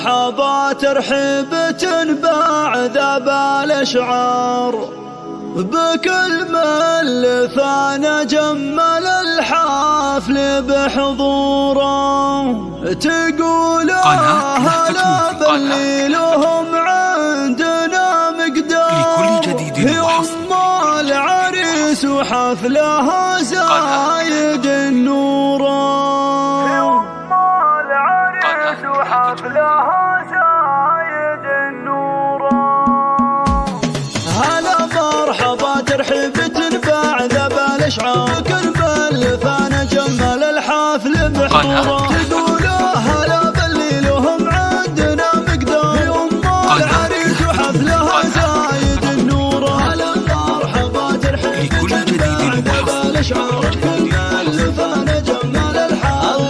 مرحبا ترحيبة بعذاب الأشعار بكل من فان جمل الحفل بحضوره. تقول هلا باللي لهم عندنا مقدار، يوم العريس وحفلها زايد النور، وحفلها زايد النور. هلا مرحبا ترحيبة بعذاب الأشعار كل من فان جمل الحفل بحضوره. تقول هلا باللي لهم عندنا مقدار، يوم العريس وحفلها زايد النور. هلا مرحبا ترحيبة بعذاب الأشعار كل من فان جمل الحفل.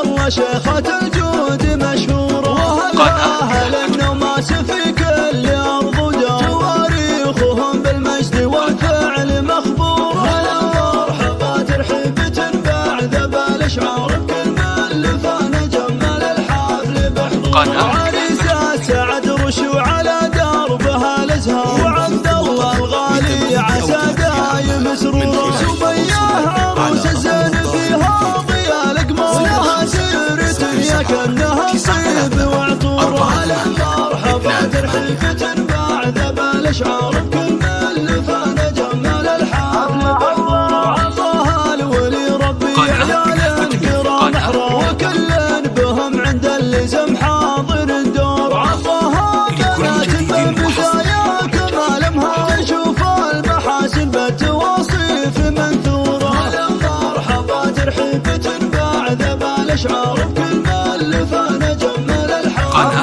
الله شيخة الجود مشهورة، وهلا أهل النماس في كل أرض ودار، تواريخهم بالمجد والفعل مخبورة. هلا مرحبا ترحيبة بعذاب الأشعار كل من فان جمل الحفل بحضوره. عريسة سعد رشوا على دربها الأزهار، وعبد الله الغالي عسى دايم سرورا. سمية عروس الزين فيها ضياء القمر، كأنها طيب وعطور. هلا مرحبا ترحيبة بعذاب الأشعار كل من فان جمل الحفل بحضوره. عطاها الولي ربي عيال كرام أحرار، وكل بهم عند اللزم حاضر دور. عطاها بنات بمزايا كمالمها، تشوف المحاسن بالتواصيف منثورة. هلا مرحبا ترحيبة بعذاب الأشعار كل من فان جمل الحفل.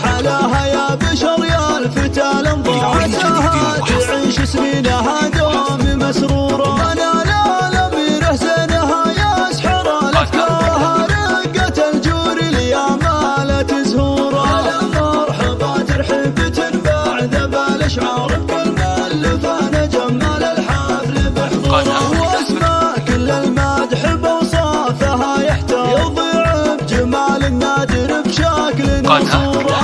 حلاها يا بشر يا الفتى لنضاعتها، تعيش سنينها دوم مسرورة. انا لا الاميره زينها يسحر الافكار، رقة الجور اليامالة زهورة. هلا مرحبا ترحيبة بعذاب الأشعار كل من فان جمل الحفل بحضوره. واسمع كل المدح بوصافها يحتار، يضيع بجمال النادر بشكل وصورة.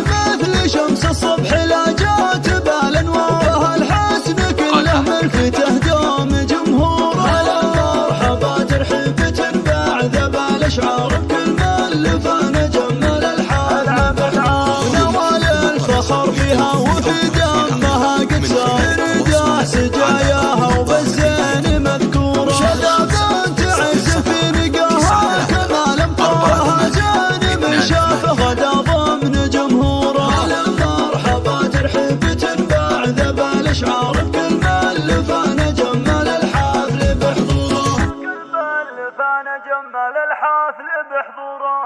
مثل شمس الصبح لا جات بالانوار، الحسن كله ملفته دوم جمهوره. هلا مرحبا ترحيبة بعذاب الأشعار كل من فان جمل الحفل بحضوره. ونوال الفخر فيها وفي دمها قد صار، رده سجاياها وبالزين مذكوره. شذا بنت عز في نقاها كمال مطرها، زين من شافه غدا ضمن جمهوره. هلا مرحبا ترحيبة بعذاب الأشعار كل من فان جمل الحفل بحضوره، كل من فان جمل الحفل بحضوره.